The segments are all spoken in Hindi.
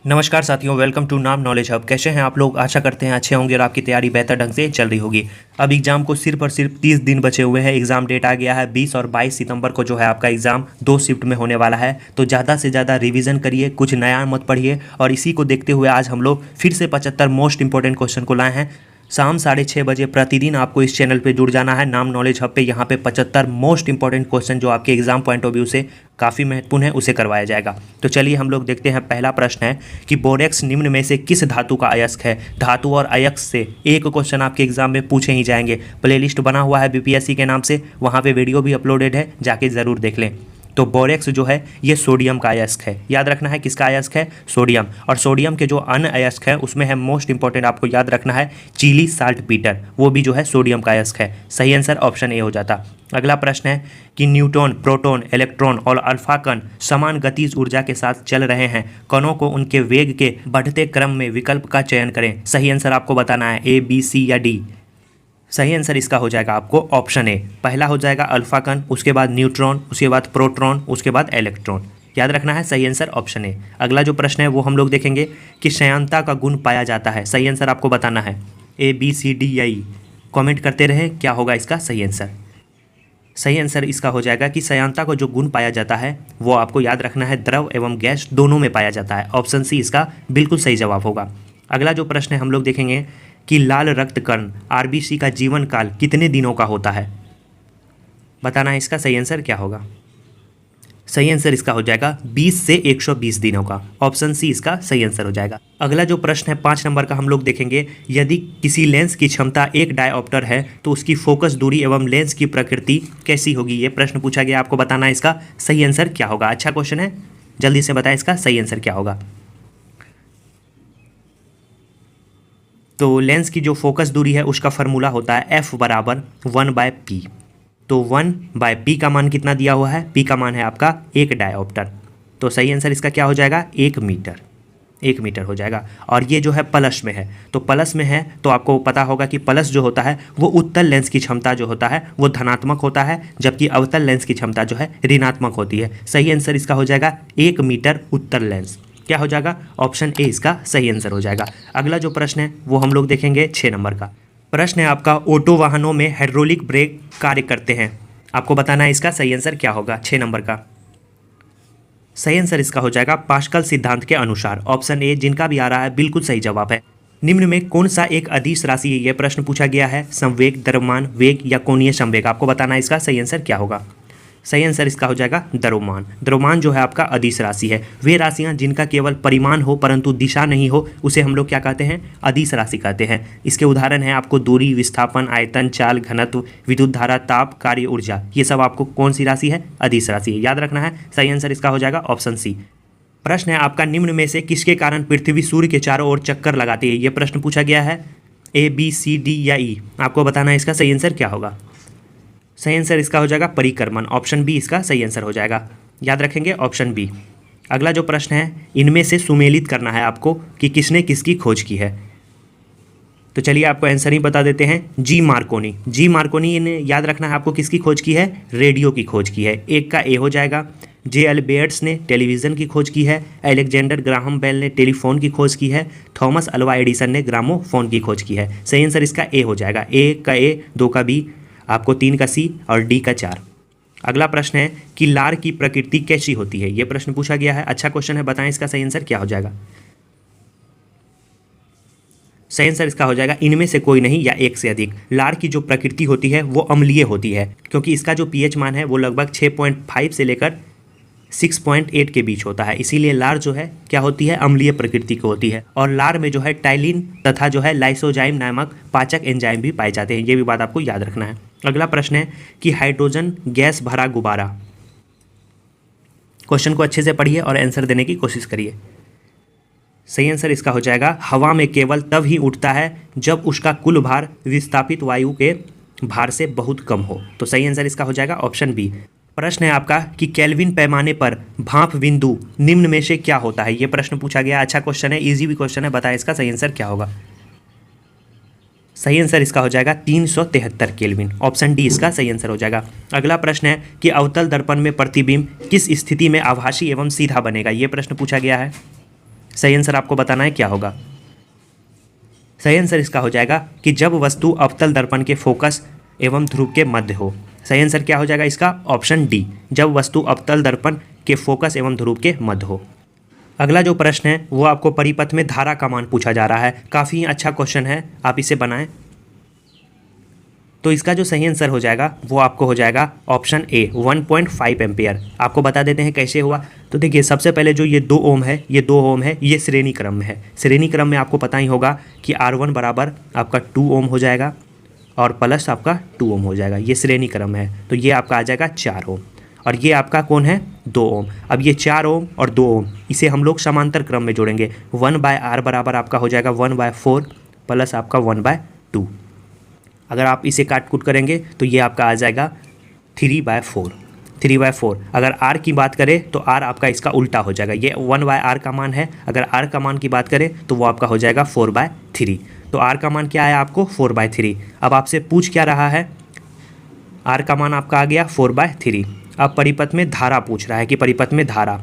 नमस्कार साथियों, वेलकम टू नाम नॉलेज हब। कैसे हैं आप लोग? आशा करते हैं अच्छे होंगे और आपकी तैयारी बेहतर ढंग से चल रही होगी। अब एग्जाम को सिर्फ और सिर्फ 30 दिन बचे हुए हैं। एग्जाम डेट आ गया है 20 और 22 सितंबर को जो है आपका एग्जाम 2 शिफ्ट में होने वाला है। तो ज़्यादा से ज़्यादा रिवीजन करिए, कुछ नया मत पढ़िए। और इसी को देखते हुए आज हम लोग फिर से 75 मोस्ट इंपॉर्टेंट क्वेश्चन को लाए हैं। शाम 6:30 बजे प्रतिदिन आपको इस चैनल पे जुड़ जाना है नाम नॉलेज हब पे। यहाँ पे 75 मोस्ट इंपॉर्टेंट क्वेश्चन जो आपके एग्जाम पॉइंट ऑफ व्यू से काफ़ी महत्वपूर्ण है उसे करवाया जाएगा। तो चलिए हम लोग देखते हैं। पहला प्रश्न है कि बोरेक्स निम्न में से किस धातु का अयस्क है? धातु और अयस्क से एक क्वेश्चन आपके एग्जाम में पूछे ही जाएंगे। प्लेलिस्ट बना हुआ है बीपीएससी के नाम से, वहाँ पे वीडियो भी अपलोडेड है, जाके ज़रूर देख लें। तो बोरेक्स जो है ये सोडियम का अयस्क है। याद रखना है किसका अयस्क है? सोडियम। और सोडियम के जो अन्य अयस्क है उसमें है मोस्ट इंपॉर्टेंट, आपको याद रखना है चीली साल्ट पीटर, वो भी जो है सोडियम का अयस्क है। सही आंसर ऑप्शन ए हो जाता। अगला प्रश्न है कि न्यूट्रॉन, प्रोटॉन, इलेक्ट्रॉन और अल्फा कण समान गतिज ऊर्जा के साथ चल रहे हैं। कणों को उनके वेग के बढ़ते क्रम में विकल्प का चयन करें। सही आंसर आपको बताना है ए, बी, सी या डी। सही आंसर इसका हो जाएगा आपको ऑप्शन ए। पहला हो जाएगा अल्फा कण, उसके बाद न्यूट्रॉन, उसके बाद प्रोटॉन, उसके बाद इलेक्ट्रॉन। याद रखना है सही आंसर ऑप्शन ए। अगला जो प्रश्न है वो हम लोग देखेंगे कि श्यानता का गुण पाया जाता है। सही आंसर आपको बताना है ए, बी, सी, डी या ई। कमेंट करते रहें क्या होगा इसका सही आंसर। सही आंसर इसका हो जाएगा कि श्यानता को जो गुण पाया जाता है वो आपको याद रखना है द्रव एवं गैस दोनों में पाया जाता है। ऑप्शन सी इसका बिल्कुल सही जवाब होगा। अगला जो प्रश्न है हम लोग देखेंगे कि लाल रक्त कण आरबीसी का जीवन काल कितने दिनों का होता है? बताना है इसका सही आंसर क्या होगा। सही आंसर इसका हो जाएगा 20 से 120 दिनों का। ऑप्शन सी इसका सही आंसर हो जाएगा। अगला जो प्रश्न है 5 नंबर का हम लोग देखेंगे, यदि किसी लेंस की क्षमता 1 डायऑप्टर है तो उसकी फोकस दूरी एवं लेंस की प्रकृति कैसी होगी? ये प्रश्न पूछा गया, आपको बताना है इसका सही आंसर क्या होगा। अच्छा क्वेश्चन है, जल्दी से बताएं इसका सही आंसर क्या होगा। तो लेंस की जो फोकस दूरी है उसका फार्मूला होता है F बराबर 1/P। तो 1/P का मान कितना दिया हुआ है? P का मान है आपका 1 डायऑप्टर। तो सही आंसर इसका क्या हो जाएगा? 1 मीटर। 1 मीटर हो जाएगा। और ये जो है प्लस में है, तो प्लस में है तो आपको पता होगा कि प्लस जो होता है वो उत्तल लेंस की क्षमता जो होता है वो धनात्मक होता है, जबकि अवतल लेंस की क्षमता जो है ऋणात्मक होती है। सही आंसर इसका हो जाएगा 1 मीटर उत्तल लेंस। क्या हो जाएगा? ऑप्शन ए इसका सही आंसर हो जाएगा। अगला जो प्रश्न है वो हम लोग देखेंगे 6 नंबर का प्रश्न है आपका, ऑटो वाहनों में हाइड्रोलिक ब्रेक कार्य करते हैं। आपको बताना है इसका सही आंसर क्या होगा। 6 नंबर का सही आंसर इसका हो जाएगा पास्कल सिद्धांत के अनुसार। ऑप्शन ए जिनका भी आ रहा है बिल्कुल सही जवाब है। निम्न में कौन सा एक अदिश राशि है? यह प्रश्न पूछा गया है। संवेग, द्रव्यमान, वेग या कोणीय संवेग। आपको बताना है इसका सही आंसर क्या होगा। सही आंसर इसका हो जाएगा द्रव्यमान। द्रव्यमान जो है आपका अदिश राशि है। वे राशियां जिनका केवल परिमाण हो परंतु दिशा नहीं हो उसे हम लोग क्या कहते हैं? अदिश राशि कहते हैं। इसके उदाहरण है आपको दूरी, विस्थापन, आयतन, चाल, घनत्व, विद्युत धारा, ताप, कार्य ऊर्जा। ये सब आपको कौन सी राशि है? अदिश राशि है। याद रखना है सही आंसर इसका हो जाएगा ऑप्शन सी। प्रश्न है आपका, निम्न में से किसके कारण पृथ्वी सूर्य के चारों ओर चक्कर लगाती है? ये प्रश्न पूछा गया है ए, बी, सी, डी या ई। आपको बताना है इसका सही आंसर क्या होगा। सही आंसर इसका हो जाएगा परिक्रमण। ऑप्शन बी इसका सही आंसर हो जाएगा। याद रखेंगे ऑप्शन बी। अगला जो प्रश्न है, इनमें से सुमेलित करना है आपको कि किसने किसकी खोज की है। तो चलिए आपको आंसर ही बता देते हैं। जी मार्कोनी। जी मार्कोनी ने याद रखना है आपको किसकी खोज की है? रेडियो की खोज की है। एक का ए हो जाएगा। जे एल बेयर्स ने टेलीविज़न की खोज की है। अलेक्जेंडर ग्राहम बेल ने टेलीफोन की खोज की है। थॉमस अल्वा एडिसन ने ग्रामोफोन की खोज की है। सही आंसर इसका ए हो जाएगा। ए का ए, 2 का बी, आपको 3 का सी और डी का 4। अगला प्रश्न है कि लार की प्रकृति कैसी होती है? यह प्रश्न पूछा गया है। अच्छा क्वेश्चन है, बताएं इसका सही आंसर क्या हो जाएगा। सही आंसर इसका हो जाएगा इनमें से कोई नहीं या एक से अधिक। लार की जो प्रकृति होती है वो अम्लीय होती है, क्योंकि इसका जो पीएच मान है वो लगभग 6.5 से लेकर 6.8 के बीच होता है। इसीलिए लार जो है क्या होती है? अम्लीय प्रकृति की होती है। और लार में जो है टाइलिन तथा जो है लाइसोजाइम नामक पाचक एंजाइम भी पाए जाते हैं। ये भी बात आपको याद रखना है। अगला प्रश्न है कि हाइड्रोजन गैस भरा गुब्बारा। क्वेश्चन को अच्छे से पढ़िए और आंसर देने की कोशिश करिए। सही आंसर इसका हो जाएगा हवा में केवल तब ही उठता है जब उसका कुल भार विस्थापित वायु के भार से बहुत कम हो। तो सही आंसर इसका हो जाएगा ऑप्शन बी। प्रश्न है आपका कि केल्विन पैमाने पर भाप बिंदु निम्न में से क्या होता है? ये प्रश्न पूछा गया। अच्छा क्वेश्चन है, इजी भी क्वेश्चन है, बताएं इसका सही आंसर क्या होगा। सही आंसर इसका हो जाएगा 373 केल्विन। ऑप्शन डी इसका सही आंसर हो जाएगा। अगला प्रश्न है कि अवतल दर्पण में प्रतिबिंब किस स्थिति में आभासी एवं सीधा बनेगा? ये प्रश्न पूछा गया है। सही आंसर आपको बताना है क्या होगा। सही आंसर इसका हो जाएगा कि जब वस्तु अवतल दर्पण के फोकस एवं ध्रुव के मध्य हो। सही आंसर क्या हो जाएगा इसका, ऑप्शन डी, जब वस्तु अवतल दर्पण के फोकस एवं ध्रुव के मध्य हो। अगला जो प्रश्न है वो आपको परिपथ में धारा का मान पूछा जा रहा है। काफ़ी अच्छा क्वेश्चन है, आप इसे बनाएं। तो इसका जो सही आंसर हो जाएगा वो आपको हो जाएगा ऑप्शन ए, 1.5 एम्पियर। आपको बता देते हैं कैसे हुआ। तो देखिए, सबसे पहले जो ये 2 ओम है, ये 2 ओम है, ये श्रेणी क्रम में है। श्रेणी क्रम में आपको पता ही होगा कि R1 बराबर आपका 2 ओम हो जाएगा और प्लस आपका 2 ओम हो जाएगा। ये श्रेणी क्रम है, तो ये आपका आ जाएगा 4 ओम और ये आपका कौन है, 2 ओम। अब ये 4 ओम और 2 ओम, इसे हम लोग समांतर क्रम में जोड़ेंगे। 1/R बराबर आपका हो जाएगा 1/4 प्लस आपका 1/2। अगर आप इसे काट कूट करेंगे तो ये आपका आ जाएगा 3/4। 3/4। अगर R की बात करें तो R आपका इसका उल्टा हो जाएगा। ये 1/R का मान है, अगर R का मान की बात करें तो वो आपका हो जाएगा 4/3। तो R का मान क्या है आपको, 4/3। अब आपसे पूछ क्या रहा है, R का मान आपका आ गया 4/3। अब परिपथ में धारा पूछ रहा है कि परिपथ में धारा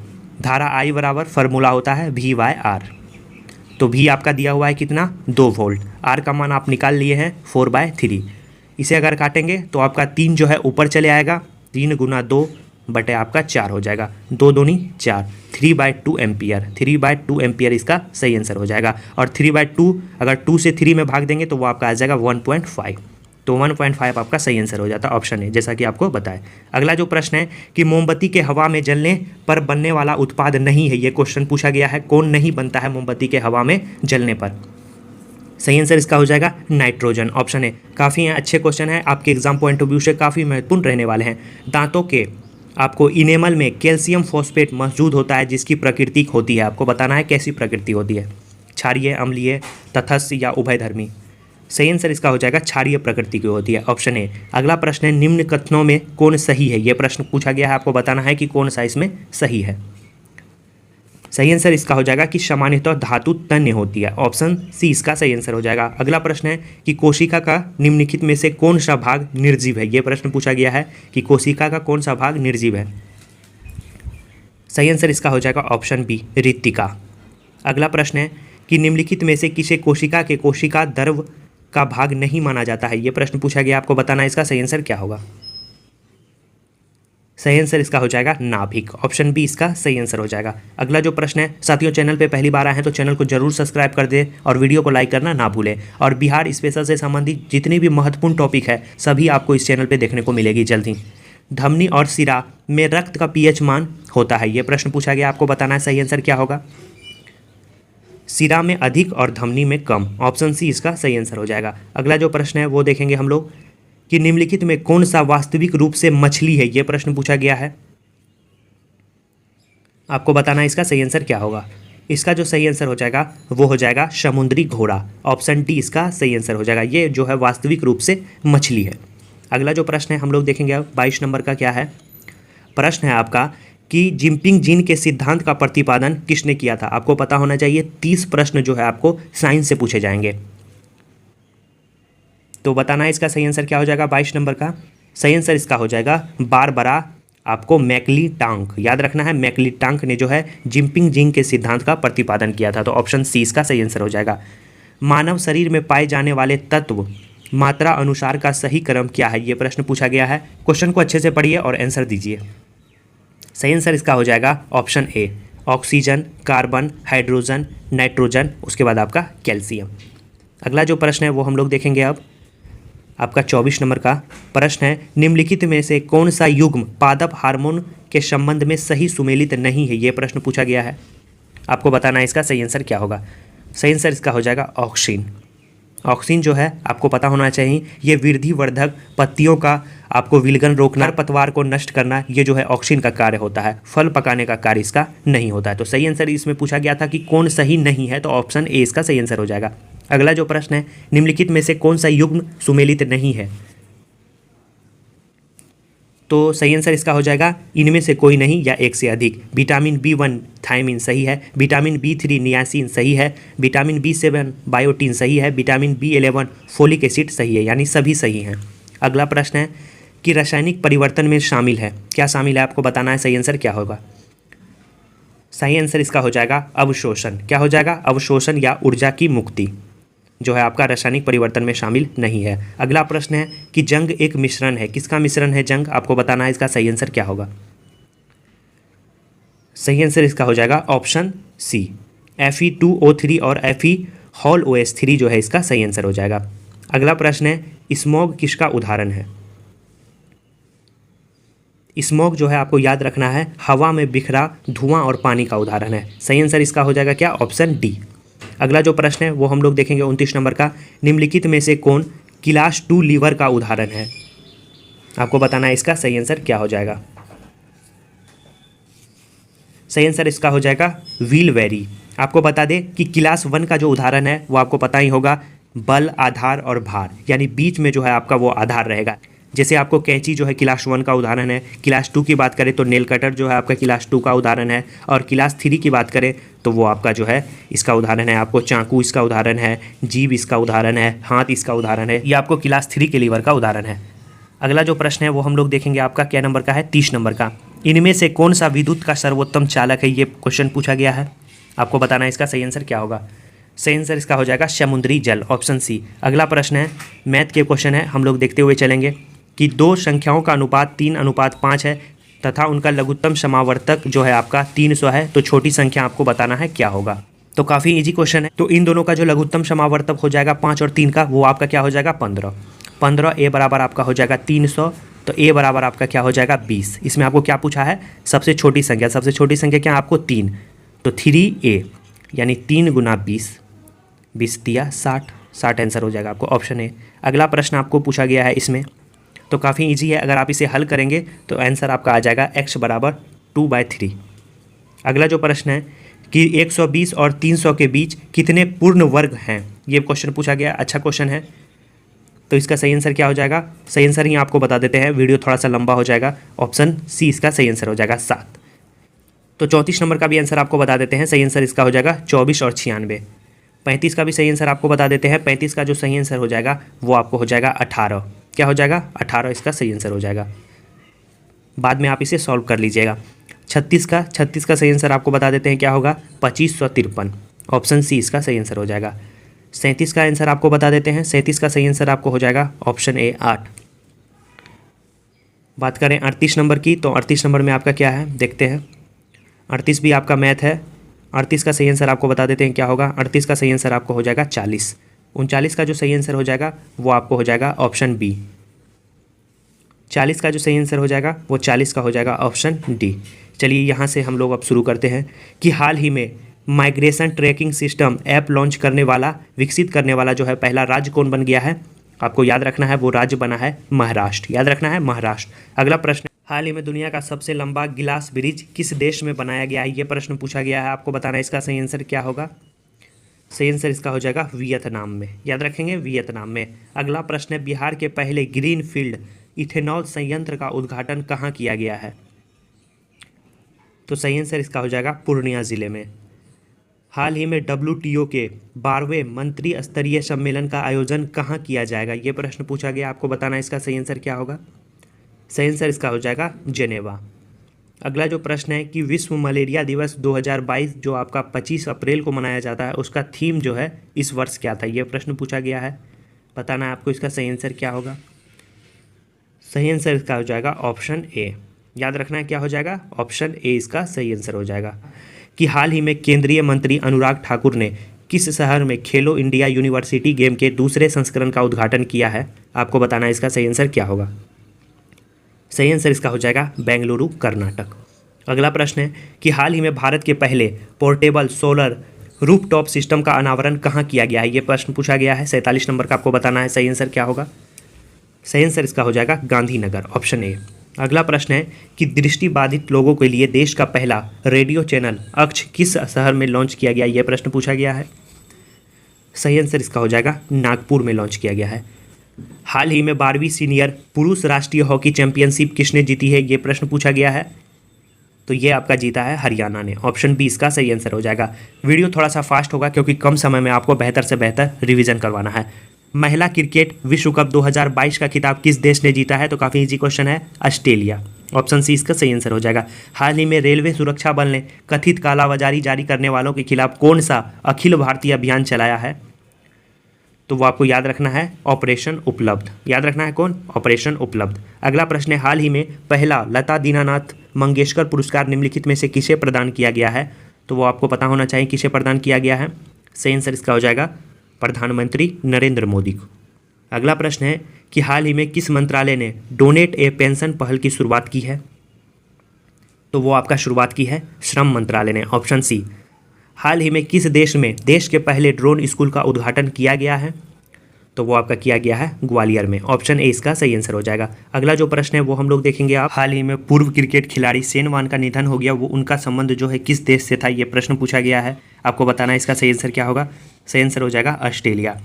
I बराबर फार्मूला होता है V/R। तो V आपका दिया हुआ है कितना, 2 वोल्ट। R का मान आप निकाल लिए हैं 4/3। इसे अगर काटेंगे तो आपका 3 जो है ऊपर चले आएगा, 3 गुना 2 बटे आपका 4 हो जाएगा, 2 दूनी 4, 3/2 एम्पियर। 3/2 एम्पियर इसका सही आंसर हो जाएगा। और 3/2 अगर 2 से 3 में भाग देंगे तो वो आपका आ जाएगा 1.5। तो 1.5 आपका सही आंसर हो जाता है, ऑप्शन है, जैसा कि आपको बताया। अगला जो प्रश्न है कि मोमबत्ती के हवा में जलने पर बनने वाला उत्पाद नहीं है, ये क्वेश्चन पूछा गया है। कौन नहीं बनता है मोमबत्ती के हवा में जलने पर? सही आंसर इसका हो जाएगा नाइट्रोजन, ऑप्शन है। काफ़ी अच्छे क्वेश्चन है, आपके एग्जाम पॉइंट ऑफ व्यू से काफ़ी महत्वपूर्ण रहने वाले हैं। दांतों के आपको इनेमल में कैल्शियम फॉस्फेट मौजूद होता है, जिसकी प्रकृति होती है, आपको बताना है कैसी प्रकृति होती है, क्षारीय, अम्लीय, तटस्थ या उभयधर्मी। सही आंसर इसका हो जाएगा क्षारीय प्रकृति की होती है, ऑप्शन ए। अगला प्रश्न है निम्न कथनों में कौन सही है, यह प्रश्न पूछा गया है, आपको बताना है कि कौन सा इसमें सही है। सही आंसर इसका हो जाएगा कि सामान्यतः धातु तन्य होती है, ऑप्शन सी इसका सही आंसर हो जाएगा। अगला प्रश्न है कि कोशिका का निम्नलिखित में से कौन सा भाग निर्जीव है, यह प्रश्न पूछा गया है कि कोशिका का कौन सा भाग निर्जीव है। सही आंसर इसका हो जाएगा ऑप्शन बी, रिक्तिका। अगला प्रश्न है कि निम्नलिखित में से किसे कोशिका के कोशिका द्रव का भाग नहीं माना जाता है, यह प्रश्न पूछा गया, आपको बताना है इसका सही आंसर क्या होगा। सही आंसर इसका हो जाएगा नाभिक, ऑप्शन बी इसका सही आंसर हो जाएगा। अगला जो प्रश्न है, साथियों चैनल पे पहली बार आए हैं तो चैनल को जरूर सब्सक्राइब कर दें और वीडियो को लाइक करना ना भूलें। और बिहार स्पेशल से संबंधित जितनी भी महत्वपूर्ण टॉपिक है सभी आपको इस चैनल पे देखने को मिलेगी जल्दी। धमनी और सिरा में रक्त का पीएच मान होता है, यह प्रश्न पूछा गया, आपको बताना है सही आंसर क्या होगा। सिरा में अधिक और धमनी में कम, ऑप्शन सी इसका सही आंसर हो जाएगा। अगला जो प्रश्न है वो देखेंगे हम लोग कि निम्नलिखित में कौन सा वास्तविक रूप से मछली है, यह प्रश्न पूछा गया है, आपको बताना है इसका सही आंसर क्या होगा। इसका जो सही आंसर हो जाएगा वो हो जाएगा समुद्री घोड़ा, ऑप्शन डी इसका सही आंसर हो जाएगा। ये जो है वास्तविक रूप से मछली है। अगला जो प्रश्न है हम लोग देखेंगे अब 22 नंबर का क्या है। प्रश्न है आपका कि जिंपिंग जीन के सिद्धांत का प्रतिपादन किसने किया था, आपको पता होना चाहिए। 30 प्रश्न जो है आपको साइंस से पूछे जाएंगे, तो बताना है इसका सही आंसर क्या हो जाएगा। 22 नंबर का सही आंसर इसका हो जाएगा बारबरा आपको मैकलीटांक, याद रखना है, मैकलीटांक ने जो है जिंपिंग जीन के सिद्धांत का प्रतिपादन किया था, तो ऑप्शन सी इसका सही आंसर हो जाएगा। मानव शरीर में पाए जाने वाले तत्व मात्रा अनुसार का सही क्रम क्या है, ये प्रश्न पूछा गया है। क्वेश्चन को अच्छे से पढ़िए और आंसर दीजिए। सही आंसर इसका हो जाएगा option A, oxygen, carbon, hydrogen, nitrogen, उसके बाद आपका कैल्शियम। अगला जो प्रश्न है वो हम लोग देखेंगे अब आपका 24 नंबर का प्रश्न है, निम्नलिखित में से कौन सा युग्म पादप हार्मोन के संबंध में सही सुमेलित नहीं है, ये प्रश्न पूछा गया है, आपको बताना है इसका सही आंसर क्या होगा। सही आंसर इसका हो जाएगा ऑक्सीन। ऑक्सीन जो है आपको पता होना चाहिए, ये वृद्धिवर्धक, पत्तियों का आपको विलगन रोकना, पतवार को नष्ट करना, ये जो है ऑक्सीन का कार्य होता है, फल पकाने का कार्य इसका नहीं होता है। तो सही आंसर इसमें पूछा गया था कि कौन सही नहीं है, तो ऑप्शन ए इसका सही आंसर हो जाएगा। अगला जो प्रश्न है, निम्नलिखित में से कौन सा युग्म सुमेलित नहीं है, तो सही आंसर इसका हो जाएगा इनमें से कोई नहीं या एक से अधिक। विटामिन B1 थायमिन सही है, विटामिन B3 नियासिन सही है, विटामिन B7 बायोटीन सही है, विटामिन B11 फोलिक एसिड सही है, यानी सभी सही हैं। अगला प्रश्न है कि रासायनिक परिवर्तन में शामिल है, क्या शामिल है, आपको बताना है सही आंसर क्या होगा। सही आंसर इसका हो जाएगा अवशोषण। क्या हो जाएगा? अवशोषण या ऊर्जा की मुक्ति जो है आपका रासायनिक परिवर्तन में शामिल नहीं है। अगला प्रश्न है कि जंग एक मिश्रण है। किसका मिश्रण है जंग? आपको बताना है। इसका सही आंसर क्या होगा? सही आंसर इसका हो जाएगा ऑप्शन सी, Fe2O3 और Fe(OH3) जो है इसका सही आंसर हो जाएगा। अगला प्रश्न है स्मॉग किसका उदाहरण है? स्मॉग जो है आपको याद रखना है हवा में बिखरा धुआं और पानी का उदाहरण है। सही आंसर इसका हो जाएगा क्या? Option D. अगला जो प्रश्न है वो हम लोग देखेंगे 29 नंबर का। निम्नलिखित में से कौन क्लास 2 लीवर का उदाहरण है? आपको बताना है इसका सही आंसर क्या हो जाएगा। सही आंसर इसका हो जाएगा व्हीलबेरी। आपको बता दें कि क्लास 1 का जो उदाहरण है वो आपको पता ही होगा, बल, आधार और भार, यानी बीच में जो है आपका वो आधार रहेगा। जैसे आपको कैंची जो है क्लास 1 का उदाहरण है, क्लास 2 की बात करें तो नेल कटर जो है आपका क्लास 2 का उदाहरण है, और क्लास 3 की बात करें तो वो आपका जो है इसका उदाहरण है आपको चाकू इसका उदाहरण है, जीभ इसका उदाहरण है, हाथ इसका उदाहरण है। ये आपको क्लास 3 के लीवर का उदाहरण है। अगला जो प्रश्न है वो हम लोग देखेंगे आपका क्या नंबर का है? 30 नंबर का। इनमें से कौन सा विद्युत का सर्वोत्तम चालक है? ये क्वेश्चन पूछा गया है। आपको बताना है इसका सही आंसर क्या होगा। सही आंसर इसका हो जाएगा समुद्री जल, ऑप्शन सी। अगला प्रश्न है मैथ के क्वेश्चन है, हम लोग देखते हुए चलेंगे कि दो संख्याओं का अनुपात 3:5 है तथा उनका लघुत्तम समावर्तक जो है आपका 300 है, तो छोटी संख्या आपको बताना है क्या होगा। तो काफ़ी इजी क्वेश्चन है। तो इन दोनों का जो लघुत्तम समावर्तक हो जाएगा 5 और 3 का, वो आपका क्या हो जाएगा? 15। ए बराबर आपका हो जाएगा 300, तो ए बराबर आपका क्या हो जाएगा? 20। इसमें आपको क्या पूछा है? सबसे छोटी संख्या। सबसे छोटी संख्या क्या? आपको 3, तो 3a यानी 3 गुना 20, 20 दिया 60, 60 आंसर हो जाएगा आपको ऑप्शन ए। अगला प्रश्न आपको पूछा गया है इसमें, तो काफ़ी इजी है। अगर आप इसे हल करेंगे तो आंसर आपका आ जाएगा x बराबर 2/3। अगला जो प्रश्न है कि 120 और 300 के बीच कितने पूर्ण वर्ग हैं? ये क्वेश्चन पूछा गया, अच्छा क्वेश्चन है। तो इसका सही आंसर क्या हो जाएगा? सही आंसर ही आपको बता देते हैं, वीडियो थोड़ा सा लंबा हो जाएगा। ऑप्शन सी इसका सही आंसर हो जाएगा 7। तो 34 नंबर का भी आंसर आपको बता देते हैं। सही आंसर इसका हो जाएगा 24 और 96। 35 का भी सही आंसर आपको बता देते हैं। 35 का जो सही आंसर हो जाएगा वो आपको हो जाएगा 18। क्या हो जाएगा? 18 इसका सही आंसर हो जाएगा। बाद में आप इसे सॉल्व कर लीजिएगा। 36 का सही आंसर आपको बता देते हैं क्या होगा? 2553। ऑप्शन सी इसका सही आंसर हो जाएगा। 37 का आंसर आपको बता देते हैं। 37 का सही आंसर आपको हो जाएगा ऑप्शन ए 8। बात करें 38 नंबर की, तो 38 नंबर में आपका क्या है देखते हैं। 38 भी आपका मैथ है। 38 का सही आंसर आपको बता देते हैं क्या होगा। 38 का सही आंसर आपको हो जाएगा 40। 39 का जो सही आंसर हो जाएगा वो आपको हो जाएगा ऑप्शन बी। 40 का जो सही आंसर हो जाएगा वो 40 का हो जाएगा ऑप्शन डी। चलिए यहाँ से हम लोग अब शुरू करते हैं कि हाल ही में migration tracking system app launch करने वाला, विकसित करने वाला जो है पहला राज्य कौन बन गया है? आपको याद रखना है वो राज्य बना है महाराष्ट्र। याद रखना है महाराष्ट्र। अगला प्रश्न, हाल ही में दुनिया का सबसे लंबा गिलास ब्रिज किस देश में बनाया गया है? ये प्रश्न पूछा गया है। आपको बताना है इसका सही आंसर क्या होगा। सही आंसर इसका हो जाएगा वियतनाम में। याद रखेंगे वियतनाम में। अगला प्रश्न है बिहार के पहले ग्रीन फील्ड इथेनॉल संयंत्र का उद्घाटन कहाँ किया गया है? तो सही आंसर इसका हो जाएगा पूर्णिया जिले में। हाल ही में WTO के 12वें मंत्री स्तरीय सम्मेलन का आयोजन कहाँ किया जाएगा? ये प्रश्न पूछा गया। आपको बताना है इसका सही आंसर क्या होगा। सही आंसर इसका हो जाएगा जेनेवा। अगला जो प्रश्न है कि विश्व मलेरिया दिवस 2022 जो आपका 25 अप्रैल को मनाया जाता है, उसका थीम जो है इस वर्ष क्या था? ये प्रश्न पूछा गया है। बताना है आपको इसका सही आंसर क्या होगा। सही आंसर इसका हो जाएगा ऑप्शन ए। याद रखना है क्या हो जाएगा? ऑप्शन ए इसका सही आंसर हो जाएगा। कि हाल ही में केंद्रीय मंत्री अनुराग ठाकुर ने किस शहर में खेलो इंडिया यूनिवर्सिटी गेम के दूसरे संस्करण का उद्घाटन किया है? आपको बताना है इसका सही आंसर क्या होगा। सही आंसर इसका हो जाएगा बेंगलुरु, कर्नाटक। अगला प्रश्न है कि हाल ही में भारत के पहले पोर्टेबल सोलर रूफटॉप सिस्टम का अनावरण कहाँ किया गया है? ये प्रश्न पूछा गया है। 47 नंबर का आपको बताना है सही आंसर क्या होगा। सही आंसर इसका हो जाएगा गांधीनगर, ऑप्शन ए। अगला प्रश्न है कि दृष्टिबाधित लोगों के लिए देश का पहला रेडियो चैनल अक्ष किस शहर में लॉन्च किया गया? यह प्रश्न पूछा गया है। सही आंसर इसका हो जाएगा नागपुर में लॉन्च किया गया है। हाल ही में 12वीं सीनियर पुरुष राष्ट्रीय हॉकी चैंपियनशिप किसने जीती है? ये प्रश्न पूछा गया है। तो ये आपका जीता है हरियाणा ने। ऑप्शन बी इसका सही आंसर हो जाएगा। वीडियो थोड़ा सा फास्ट होगा क्योंकि कम समय में आपको बेहतर से बेहतर रिवीजन करवाना है। महिला क्रिकेट विश्व कप 2022 का खिताब किस देश ने जीता है? तो काफ़ी इजी क्वेश्चन है, ऑस्ट्रेलिया। ऑप्शन सी इसका सही आंसर हो जाएगा। हाल ही में रेलवे सुरक्षा बल ने कथित कालाबाजारी जारी करने वालों के खिलाफ कौन सा अखिल भारतीय अभियान चलाया है? तो वो आपको याद रखना है ऑपरेशन उपलब्ध। याद रखना है कौन? ऑपरेशन उपलब्ध। अगला प्रश्न है, हाल ही में पहला लता दीनानाथ मंगेशकर पुरस्कार निम्नलिखित में से किसे प्रदान किया गया है? तो वो आपको पता होना चाहिए किसे प्रदान किया गया है। सही आंसर इसका हो जाएगा प्रधानमंत्री नरेंद्र मोदी को। अगला प्रश्न है कि हाल ही में किस मंत्रालय ने डोनेट ए पेंशन पहल की शुरुआत की है? तो वो आपका शुरुआत की है श्रम मंत्रालय ने, ऑप्शन सी। हाल ही में किस देश में देश के पहले ड्रोन स्कूल का उद्घाटन किया गया है? तो वो आपका किया गया है ग्वालियर में, ऑप्शन ए इसका सही आंसर हो जाएगा। अगला जो प्रश्न है वो हम लोग देखेंगे आप, हाल ही में पूर्व क्रिकेट खिलाड़ी शेन वॉर्न का निधन हो गया, वो उनका संबंध जो है किस देश से था, ये प्रश्न पूछा गया है। आपको बताना है इसका सही आंसर क्या होगा। सही आंसर हो जाएगा ऑस्ट्रेलिया।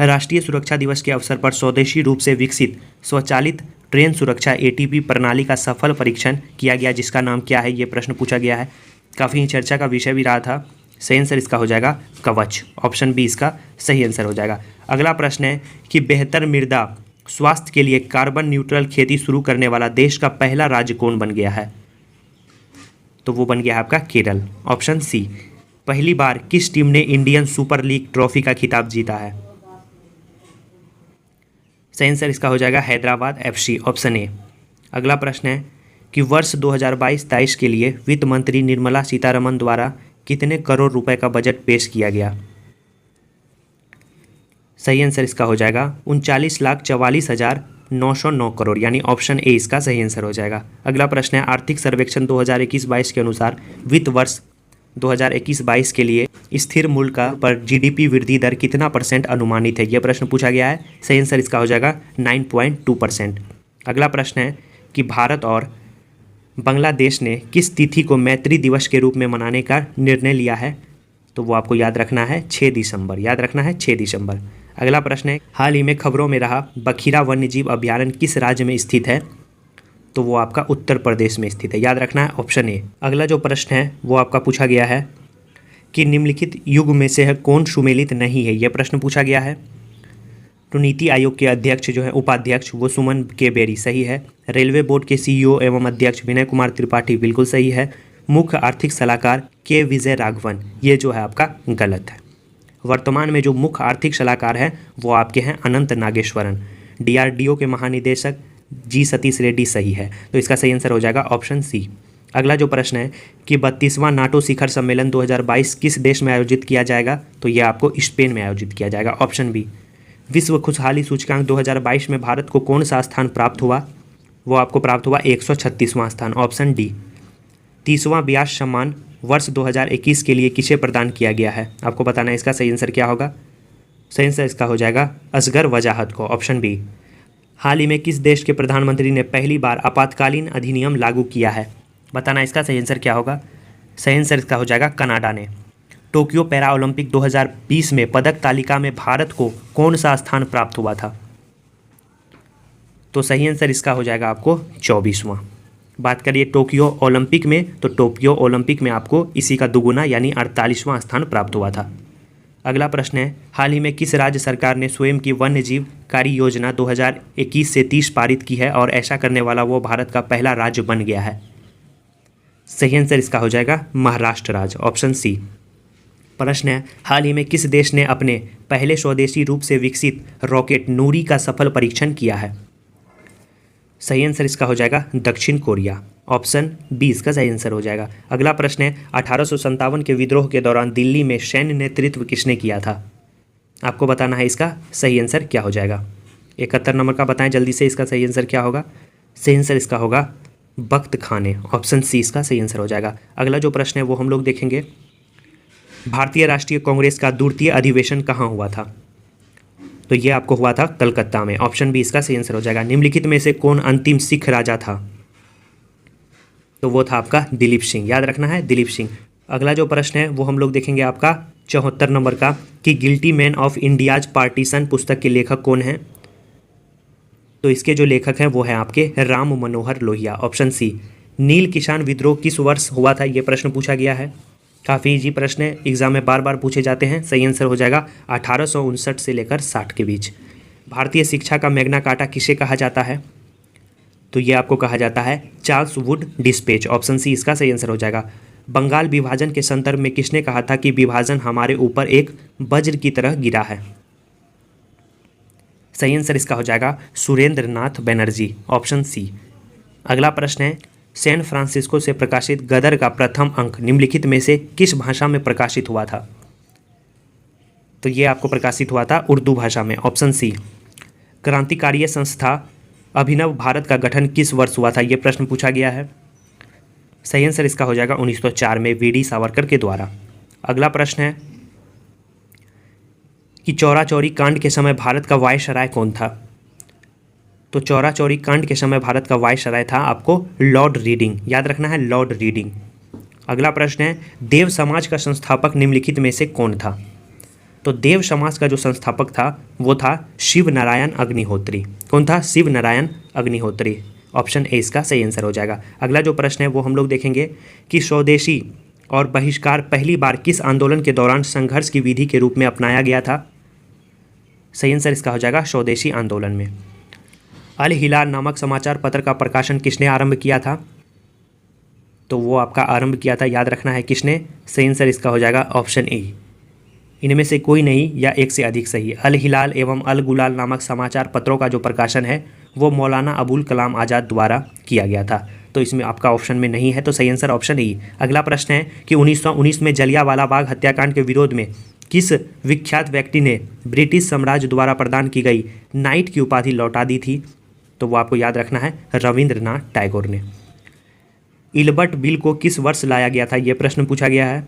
राष्ट्रीय सुरक्षा दिवस के अवसर पर स्वदेशी रूप से विकसित स्वचालित ट्रेन सुरक्षा ATP प्रणाली का सफल परीक्षण किया गया, जिसका नाम क्या है, ये प्रश्न पूछा गया है। काफ़ी चर्चा का विषय भी रहा था। सही आंसर इसका हो जाएगा कवच, ऑप्शन बी इसका सही आंसर हो जाएगा। अगला प्रश्न है कि बेहतर मृदा स्वास्थ्य के लिए कार्बन न्यूट्रल खेती शुरू करने वाला देश का पहला राज्य कौन बन गया है? तो वो बन गया है आपका केरल, ऑप्शन सी। पहली बार किस टीम ने इंडियन सुपर लीग ट्रॉफी का खिताब जीता है? सही आंसर इसका हो जाएगा हैदराबाद FC, ऑप्शन ए। अगला प्रश्न है कि वर्ष 2022-23 के लिए वित्त मंत्री निर्मला सीतारमण द्वारा कितने करोड़ रुपए का बजट पेश किया गया? सही आंसर इसका हो जाएगा 39,44,909 करोड़, यानी ऑप्शन ए इसका सही आंसर हो जाएगा। अगला प्रश्न है, आर्थिक सर्वेक्षण 2021-22 के अनुसार वित्त वर्ष 2021-22 के लिए स्थिर मूल्य का पर GDP वृद्धि दर कितना % अनुमानित है? यह प्रश्न पूछा गया है। सही आंसर इसका हो जाएगा 9.2%। अगला प्रश्न है कि भारत और बांग्लादेश ने किस तिथि को मैत्री दिवस के रूप में मनाने का निर्णय लिया है? तो वो आपको याद रखना है 6 दिसंबर। याद रखना है 6 दिसंबर। अगला प्रश्न है, हाल ही में खबरों में रहा बखीरा वन्यजीव अभयारण्य किस राज्य में स्थित है? तो वो आपका उत्तर प्रदेश में स्थित है। याद रखना है ऑप्शन ए। अगला जो प्रश्न है वो आपका पूछा गया है कि निम्नलिखित युग में से कौन सुमेलित नहीं है? यह प्रश्न पूछा गया है। तो नीति आयोग के अध्यक्ष जो है उपाध्यक्ष वो सुमन के बेरी, सही है। रेलवे बोर्ड के CEO एवं अध्यक्ष विनय कुमार त्रिपाठी, बिल्कुल सही है। मुख्य आर्थिक सलाहकार के विजय राघवन, ये जो है आपका गलत है। वर्तमान में जो मुख्य आर्थिक सलाहकार हैं वो आपके हैं अनंत नागेश्वरन। DRDO के महानिदेशक G सतीश रेड्डी, सही है। तो इसका सही आंसर हो जाएगा ऑप्शन सी। अगला जो प्रश्न है कि 32वां नाटो शिखर सम्मेलन 2022 किस देश में आयोजित किया जाएगा? तो यह आपको स्पेन में आयोजित किया जाएगा, ऑप्शन बी। विश्व खुशहाली सूचकांक 2022 में भारत को कौन सा स्थान प्राप्त हुआ? वो आपको प्राप्त हुआ 136वां स्थान, ऑप्शन डी। 30वां व्यास सम्मान वर्ष 2021 के लिए किसे प्रदान किया गया है? आपको बताना है इसका सही आंसर क्या होगा। सही आंसर इसका हो जाएगा असगर वजाहत को, ऑप्शन बी। हाल ही में किस देश के प्रधानमंत्री ने पहली बार आपातकालीन अधिनियम लागू किया है? बताना इसका सही आंसर क्या होगा। सही आंसर इसका हो जाएगा कनाडा ने। टोक्यो पैरा ओलंपिक 2020 में पदक तालिका में भारत को कौन सा स्थान प्राप्त हुआ था? तो सही आंसर इसका हो जाएगा आपको 24वां। बात करिए टोक्यो ओलंपिक में, तो टोक्यो ओलंपिक में आपको इसी का दुगुना यानी 48वां स्थान प्राप्त हुआ था। अगला प्रश्न है, हाल ही में किस राज्य सरकार ने स्वयं की वन्य जीव कार्य योजना 2021 से 30 पारित की है और ऐसा करने वाला वो भारत का पहला राज्य बन गया है? सही आंसर इसका हो जाएगा महाराष्ट्र राज्य, ऑप्शन सी। प्रश्न है, हाल ही में किस देश ने अपने पहले स्वदेशी रूप से विकसित रॉकेट नूरी का सफल परीक्षण किया है? सही आंसर इसका हो जाएगा दक्षिण कोरिया, ऑप्शन बी इसका सही आंसर हो जाएगा। अगला प्रश्न है, 1857 के विद्रोह के दौरान दिल्ली में सैन्य नेतृत्व किसने किया था? आपको बताना है इसका सही आंसर क्या हो जाएगा। 71 नंबर का बताएं जल्दी से, इसका सही आंसर क्या होगा। सही आंसर इसका होगा बख्त खान ने, ऑप्शन सी इसका सही आंसर हो जाएगा। अगला जो प्रश्न है वो हम लोग देखेंगे, भारतीय राष्ट्रीय कांग्रेस का द्वितीय अधिवेशन कहाँ हुआ था? तो ये आपको हुआ था कलकत्ता में, ऑप्शन बी इसका सही आंसर हो जाएगा। निम्नलिखित में से कौन अंतिम सिख राजा था? तो वो था आपका दिलीप सिंह, याद रखना है दिलीप सिंह। अगला जो प्रश्न है वो हम लोग देखेंगे आपका 74 नंबर का, कि guilty man of India's partition पुस्तक के लेखक कौन है? तो इसके जो लेखक हैं वो है आपके राम मनोहर लोहिया, ऑप्शन सी। नील किसान विद्रोह किस वर्ष हुआ था? ये प्रश्न पूछा गया है। काफ़ी इजी प्रश्न है, एग्जाम में बार बार पूछे जाते हैं। सही आंसर हो जाएगा 1859 से लेकर 60 के बीच। भारतीय शिक्षा का मैग्ना कार्टा किसे कहा जाता है? तो ये आपको कहा जाता है Charles Wood dispatch. Option C इसका सही आंसर हो जाएगा। बंगाल विभाजन के संदर्भ में किसने कहा था कि विभाजन हमारे ऊपर एक वज्र की तरह गिरा है? सही आंसर इसका हो जाएगा सुरेंद्र नाथ बनर्जी। Option C. अगला प्रश्न है, सैन फ्रांसिस्को से प्रकाशित गदर का प्रथम अंक निम्नलिखित में से किस भाषा में प्रकाशित हुआ था? तो ये आपको प्रकाशित हुआ था उर्दू भाषा में। Option C. क्रांतिकारी संस्था अभिनव भारत का गठन किस वर्ष हुआ था? ये प्रश्न पूछा गया है। सही आंसर इसका हो जाएगा 1904 में वीडी सावरकर के द्वारा। अगला प्रश्न है कि चौरा चौरी कांड के समय भारत का वायसराय कौन था? तो चौरा चौरी कांड के समय भारत का वायसराय था आपको लॉर्ड रीडिंग। याद रखना है, लॉर्ड रीडिंग। अगला प्रश्न है, देव समाज का संस्थापक निम्नलिखित में से कौन था? तो देव समाज का जो संस्थापक था वो था शिव नारायण अग्निहोत्री। कौन था? शिव नारायण अग्निहोत्री। ऑप्शन ए इसका सही आंसर हो जाएगा। अगला जो प्रश्न है वो हम लोग देखेंगे कि स्वदेशी और बहिष्कार पहली बार किस आंदोलन के दौरान संघर्ष की विधि के रूप में अपनाया गया था? सही आंसर इसका हो जाएगा स्वदेशी आंदोलन में। अल हिलाल नामक समाचार पत्र का प्रकाशन किसने आरंभ किया था? तो वो आपका आरंभ किया था, याद रखना है किसने। सही आंसर इसका हो जाएगा ऑप्शन ए। इनमें से कोई नहीं या एक से अधिक सही। अल हिलाल एवं अल गुलाल नामक समाचार पत्रों का जो प्रकाशन है वो मौलाना अबुल कलाम आज़ाद द्वारा किया गया था। तो इसमें आपका ऑप्शन में नहीं है, तो सही आंसर ऑप्शन ए। अगला प्रश्न है कि 1919 में जलियांवाला बाग हत्याकांड के विरोध में किस विख्यात व्यक्ति ने ब्रिटिश साम्राज्य द्वारा प्रदान की गई नाइट की उपाधि लौटा दी थी? तो वो आपको याद रखना है रविंद्रनाथ टैगोर ने। इल्बर्ट बिल को किस वर्ष लाया गया था? ये प्रश्न पूछा गया है।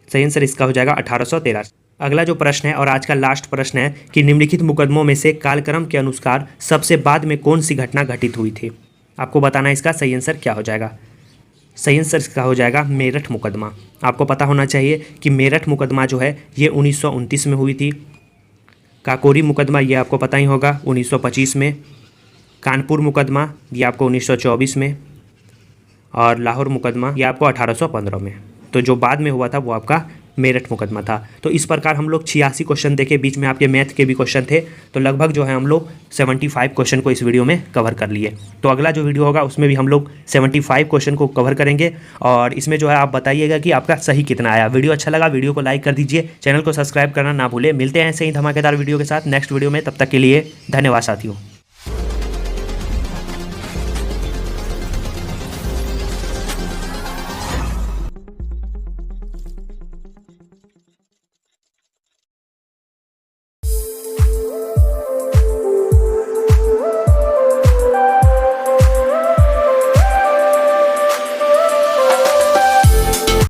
सही आंसर इसका हो जाएगा 1813। अगला जो प्रश्न है और आज का लास्ट प्रश्न है कि निम्नलिखित मुकदमों में से कालक्रम के अनुसार सबसे बाद में कौन सी घटना घटित हुई थी? आपको बताना है इसका सही आंसर क्या हो जाएगा। सही आंसर इसका हो जाएगा मेरठ मुकदमा। आपको पता होना चाहिए कि मेरठ मुकदमा जो है ये 1929 में हुई थी। काकोरी मुकदमा ये आपको पता ही होगा 1925 में। कानपुर मुकदमा ये आपको 1924 में। और लाहौर मुकदमा ये आपको 1815 में। तो जो बाद में हुआ था वो आपका मेरठ मुकदमा था। तो इस प्रकार हम लोग 86 क्वेश्चन देखे, बीच में आपके मैथ के भी क्वेश्चन थे। तो लगभग जो है हम लोग 75 क्वेश्चन को इस वीडियो में कवर कर लिए। तो अगला जो वीडियो होगा उसमें भी हम लोग 75 क्वेश्चन को कवर करेंगे। और इसमें जो है आप बताइएगा कि आपका सही कितना आया। वीडियो अच्छा लगा वीडियो को लाइक कर दीजिए, चैनल को सब्सक्राइब करना ना भूले। मिलते हैं ऐसे ही धमाकेदार वीडियो के साथ नेक्स्ट वीडियो में। तब तक के लिए धन्यवाद साथियों।